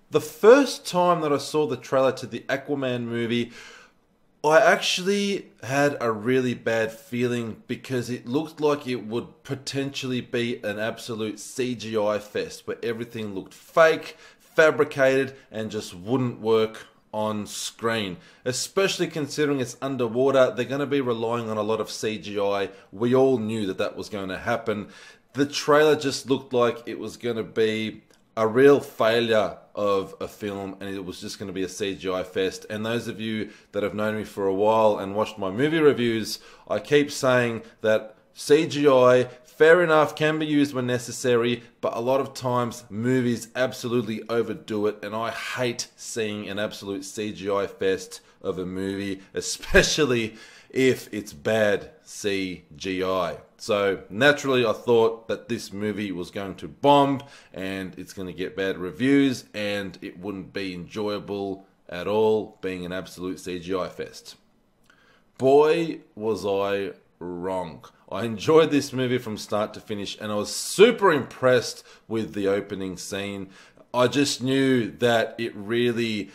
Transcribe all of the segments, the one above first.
The first time that I saw the trailer to the Aquaman movie, I actually had a really bad feeling because it looked like it would potentially be an absolute CGI fest where everything looked fake, fabricated, and just wouldn't work on screen. Especially considering it's underwater, they're going to be relying on a lot of CGI. We all knew that that was going to happen. The trailer just looked like it was going to be a real failure of a film, and it was just going to be a CGI fest. And those of you that have known me for a while and watched my movie reviews, I keep saying that CGI, fair enough, can be used when necessary, but a lot of times movies absolutely overdo it, and I hate seeing an absolute CGI fest of a movie, especially if it's bad CGI. So naturally I thought that this movie was going to bomb and it's going to get bad reviews and it wouldn't be enjoyable at all, being an absolute CGI fest. Boy, was I wrong. I enjoyed this movie from start to finish and I was super impressed with the opening scene. I just knew that it really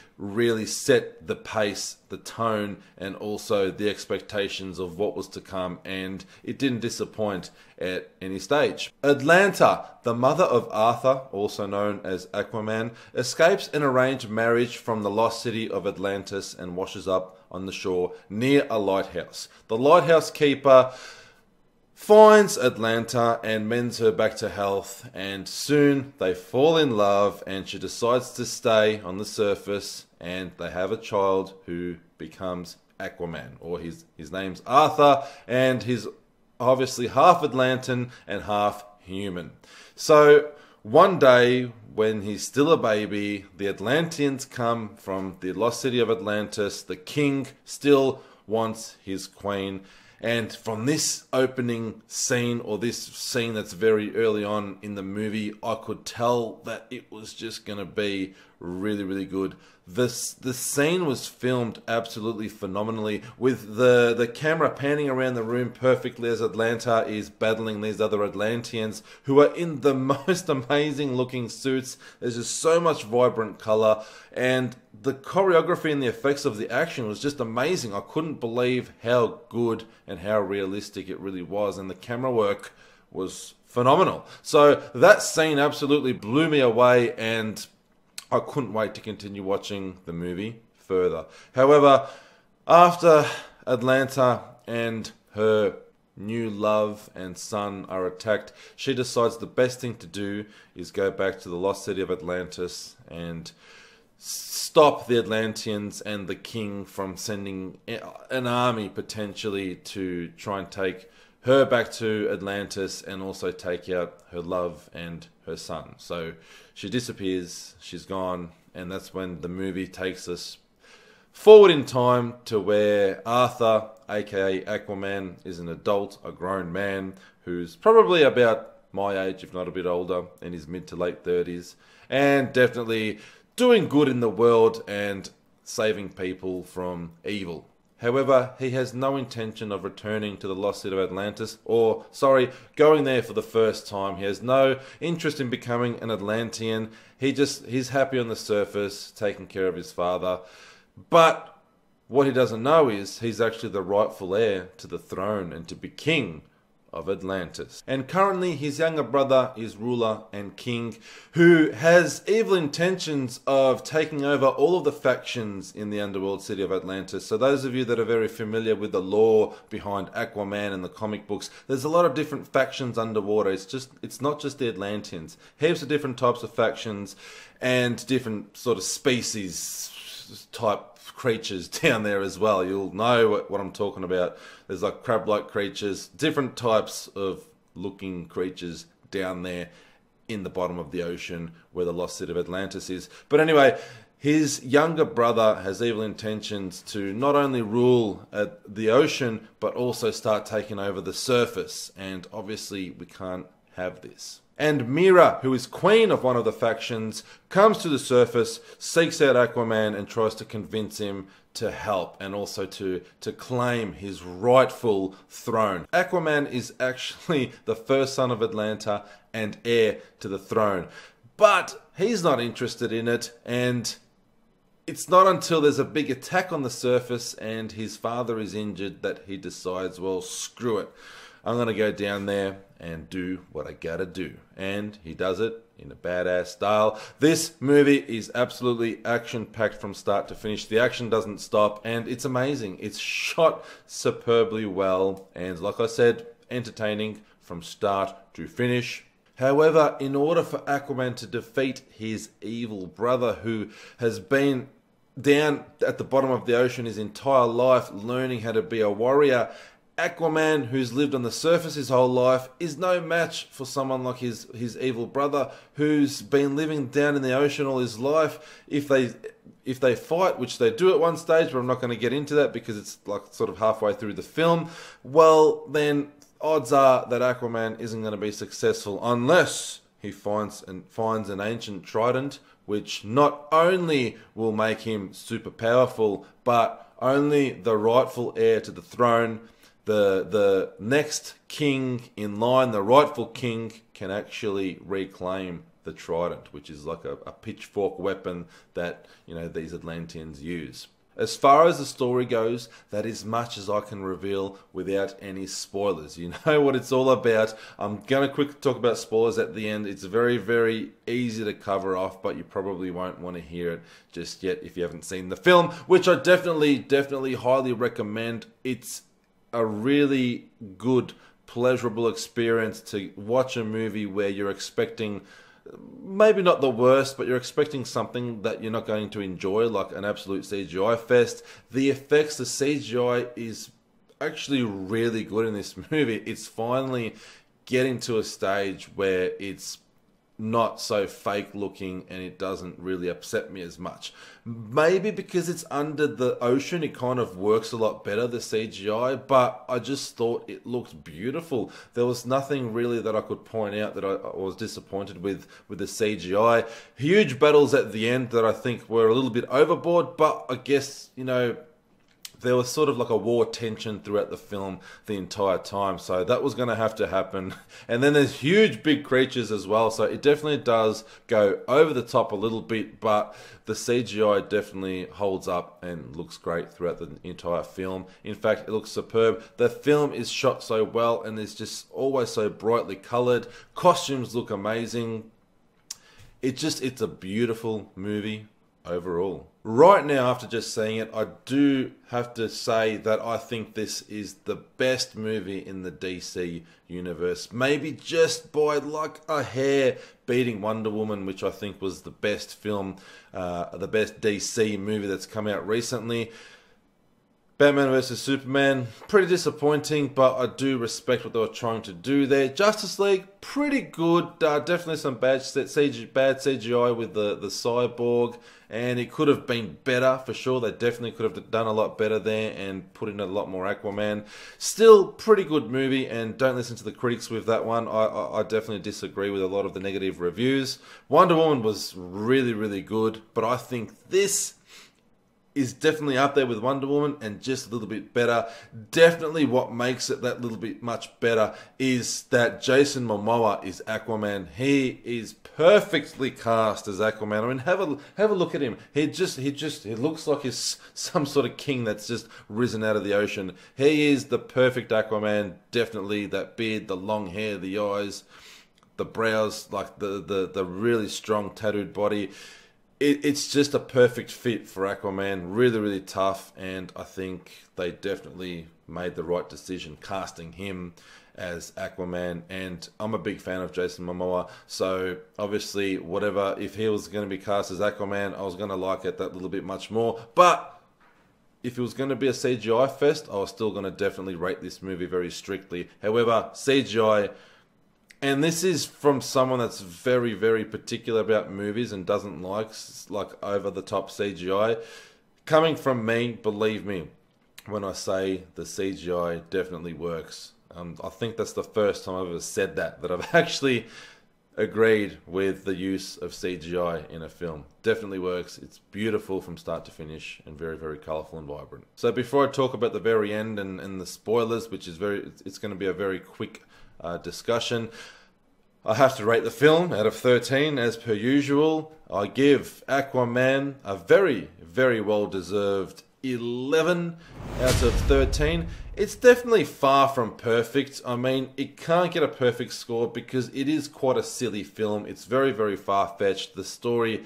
set the pace, the tone, and also the expectations of what was to come, and it didn't disappoint at any stage. Atlanta, the mother of Arthur, also known as Aquaman, escapes an arranged marriage from the lost city of Atlantis and washes up on the shore near a lighthouse. The lighthouse keeper finds Atlanta and mends her back to health, and soon they fall in love and she decides to stay on the surface, and they have a child who becomes Aquaman, or his name's Arthur, and he's obviously half Atlantean and half human. So one day when he's still a baby, the Atlanteans come from the lost city of Atlantis. The king still wants his queen. And from this opening scene, or this scene that's very early on in the movie, I could tell that it was just going to be really good. The scene was filmed absolutely phenomenally, with the camera panning around the room perfectly as Atlanta is battling these other Atlanteans who are in the most amazing looking suits. There's just so much vibrant color, and the choreography and the effects of the action was just amazing. I couldn't believe how good and how realistic it really was, and the camera work was phenomenal. So that scene absolutely blew me away, and I couldn't wait to continue watching the movie further. However, after Atlanta and her new love and son are attacked, she decides the best thing to do is go back to the lost city of Atlantis and stop the Atlanteans and the king from sending an army potentially to try and take her back to Atlantis and also take out her love and her son. So she disappears, she's gone, and that's when the movie takes us forward in time to where Arthur, aka Aquaman, is an adult, a grown man who's probably about my age, if not a bit older, in his mid to late 30s, and definitely doing good in the world and saving people from evil. However, he has no intention of returning to the lost city of Atlantis, going there for the first time. He has no interest in becoming an Atlantean. He's happy on the surface, taking care of his father. But what he doesn't know is he's actually the rightful heir to the throne and to be king of Atlantis. And currently his younger brother is ruler and king, who has evil intentions of taking over all of the factions in the underworld city of Atlantis. So those of you that are very familiar with the lore behind Aquaman and the comic books, there's a lot of different factions underwater. It's not just the Atlanteans. Heaps of different types of factions and different sort of species type creatures down there as well. You'll know what I'm talking about. There's like crab-like creatures, different types of looking creatures down there in the bottom of the ocean where the lost city of Atlantis is. But anyway, his younger brother has evil intentions to not only rule the ocean, but also start taking over the surface. And obviously we can't have this. And Mira, who is queen of one of the factions, comes to the surface, seeks out Aquaman and tries to convince him to help and also to claim his rightful throne. Aquaman is actually the first son of Atlanta and heir to the throne. But he's not interested in it, and it's not until there's a big attack on the surface and his father is injured that he decides, well, screw it. I'm going to go down there and do what I gotta do. And he does it in a badass style. This movie is absolutely action-packed from start to finish. The action doesn't stop, and it's amazing. It's shot superbly well, and like I said, entertaining from start to finish. However, in order for Aquaman to defeat his evil brother, who has been down at the bottom of the ocean his entire life, learning how to be a warrior, Aquaman, who's lived on the surface his whole life, is no match for someone like his evil brother, who's been living down in the ocean all his life. If they fight, which they do at one stage, but I'm not going to get into that because it's like sort of halfway through the film, well, then odds are that Aquaman isn't going to be successful unless he finds an ancient trident, which not only will make him super powerful, but only the rightful heir to the throne, the next king in line, the rightful king, can actually reclaim the trident, which is like a pitchfork weapon that, you know, these Atlanteans use. As far as the story goes, that is much as I can reveal without any spoilers. You know what it's all about. I'm going to quickly talk about spoilers at the end. It's very, very easy to cover off, but you probably won't want to hear it just yet if you haven't seen the film, which I definitely highly recommend. It's a really good, pleasurable experience to watch a movie where you're expecting, maybe not the worst, but you're expecting something that you're not going to enjoy, like an absolute CGI fest. The effects, the CGI is actually really good in this movie. It's finally getting to a stage where it's not so fake looking and it doesn't really upset me as much. Maybe because it's under the ocean, it kind of works a lot better, the CGI, but I just thought it looked beautiful. There was nothing really that I could point out that I was disappointed with the CGI. Huge battles at the end that I think were a little bit overboard, but I guess, you know, there was sort of like a war tension throughout the film the entire time, so that was going to have to happen. And then there's huge big creatures as well, so it definitely does go over the top a little bit, but the CGI definitely holds up and looks great throughout the entire film. In fact, it looks superb. The film is shot so well and is just always so brightly coloured. Costumes look amazing. It's a beautiful movie overall. Right now, after just seeing it, I do have to say that I think this is the best movie in the DC universe. Maybe just by like a hair beating Wonder Woman, which I think was the best film, the best DC movie that's come out recently. Batman vs Superman, pretty disappointing, but I do respect what they were trying to do there. Justice League, pretty good. Definitely some bad CGI with the cyborg, and it could have been better for sure. They definitely could have done a lot better there and put in a lot more Aquaman. Still, pretty good movie, and don't listen to the critics with that one. I definitely disagree with a lot of the negative reviews. Wonder Woman was really, really good, but I think this is definitely up there with Wonder Woman and just a little bit better. Definitely what makes it that little bit much better is that Jason Mamoa is Aquaman. He is perfectly cast as Aquaman. I mean, have a look at him. He looks like he's some sort of king that's just risen out of the ocean. He is the perfect Aquaman. Definitely that beard, the long hair, the eyes, the brows, like the really strong tattooed body. It's just a perfect fit for Aquaman. Really, really tough, and I think they definitely made the right decision casting him as Aquaman. And I'm a big fan of Jason Mamoa, so obviously, if he was going to be cast as Aquaman, I was going to like it that little bit much more. But if it was going to be a CGI fest, I was still going to definitely rate this movie very strictly. However, CGI. And this is from someone that's very, very particular about movies and doesn't like over-the-top CGI. Coming from me, believe me, when I say the CGI definitely works. I think that's the first time I've ever said that I've actually agreed with the use of CGI in a film. Definitely works. It's beautiful from start to finish and very, very colourful and vibrant. So before I talk about the very end and the spoilers, which is it's going to be a very quick discussion. I have to rate the film out of 13 as per usual. I give Aquaman a very, very well-deserved 11 out of 13. It's definitely far from perfect. I mean, it can't get a perfect score because it is quite a silly film. It's very, very far-fetched. The story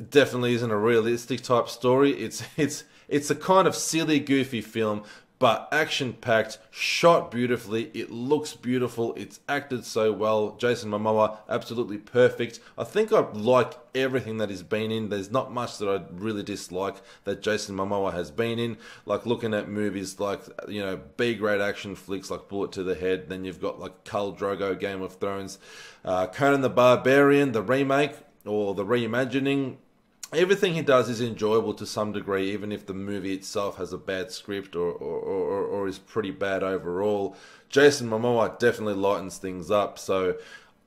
definitely isn't a realistic type story. It's a kind of silly, goofy film, but action-packed, shot beautifully, it looks beautiful, it's acted so well. Jason Mamoa, absolutely perfect. I think I like everything that he's been in. There's not much that I really dislike that Jason Mamoa has been in. Like looking at movies like, you know, B-grade action flicks like Bullet to the Head. Then you've got like Khal Drogo, Game of Thrones, Conan the Barbarian, the remake or the reimagining. Everything he does is enjoyable to some degree, even if the movie itself has a bad script or is pretty bad overall. Jason Mamoa definitely lightens things up, so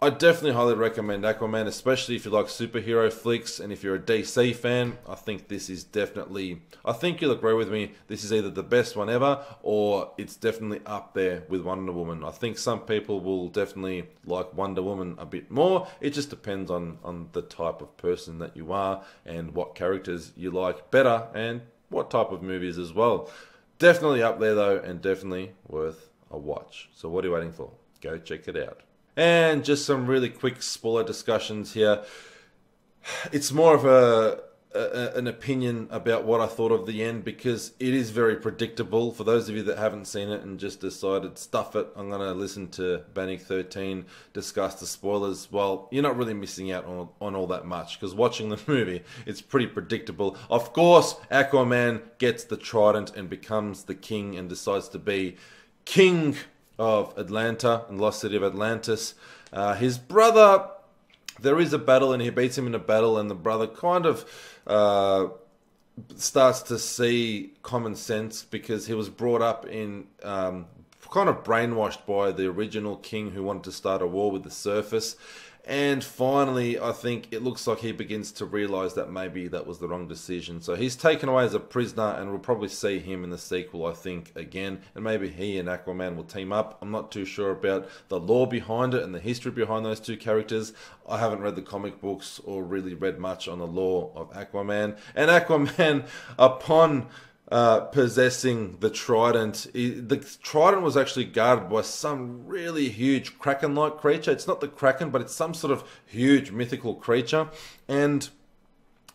I definitely highly recommend Aquaman, especially if you like superhero flicks and if you're a DC fan. I think this is definitely, I think you'll agree with me, this is either the best one ever or it's definitely up there with Wonder Woman. I think some people will definitely like Wonder Woman a bit more. It just depends on the type of person that you are and what characters you like better and what type of movies as well. Definitely up there though, and definitely worth a watch. So what are you waiting for? Go check it out. And just some really quick spoiler discussions here. It's more of an opinion about what I thought of the end because it is very predictable. For those of you that haven't seen it and just decided, stuff it, I'm going to listen to Bannick 13 discuss the spoilers. Well, you're not really missing out on all that much because watching the movie, it's pretty predictable. Of course, Aquaman gets the trident and becomes the king and decides to be king of Atlanta and lost city of Atlantis. His brother, there is a battle and he beats him in a battle, and the brother kind of starts to see common sense because he was brought up in kind of brainwashed by the original king who wanted to start a war with the surface. And finally, I think it looks like he begins to realize that maybe that was the wrong decision. So he's taken away as a prisoner, and we'll probably see him in the sequel, I think, again. And maybe he and Aquaman will team up. I'm not too sure about the lore behind it and the history behind those two characters. I haven't read the comic books or really read much on the lore of Aquaman. And Aquaman, upon possessing the trident, the trident was actually guarded by some really huge kraken-like creature. It's not the kraken, but it's some sort of huge mythical creature, and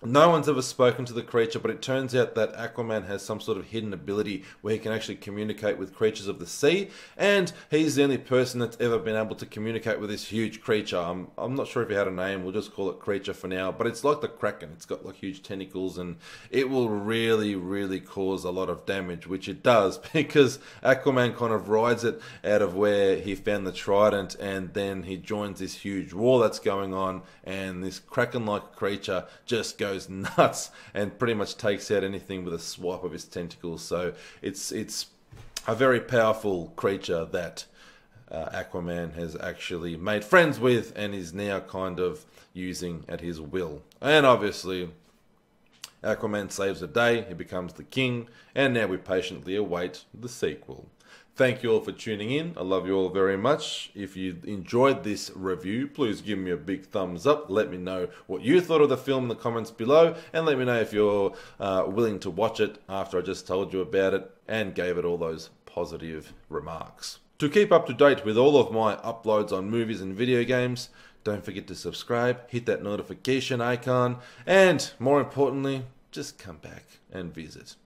no one's ever spoken to the creature, but it turns out that Aquaman has some sort of hidden ability where he can actually communicate with creatures of the sea, and he's the only person that's ever been able to communicate with this huge creature. I'm not sure if he had a name, we'll just call it Creature for now, but it's like the Kraken. It's got like huge tentacles, and it will really, really cause a lot of damage, which it does, because Aquaman kind of rides it out of where he found the trident, and then he joins this huge war that's going on, and this Kraken-like creature just goes nuts and pretty much takes out anything with a swipe of his tentacles. So it's a very powerful creature that Aquaman has actually made friends with and is now kind of using at his will. And obviously Aquaman saves the day, he becomes the king, and now we patiently await the sequel. Thank you all for tuning in. I love you all very much. If you enjoyed this review, please give me a big thumbs up. Let me know what you thought of the film in the comments below, and let me know if you're willing to watch it after I just told you about it and gave it all those positive remarks. To keep up to date with all of my uploads on movies and video games, don't forget to subscribe, hit that notification icon, and more importantly, just come back and visit.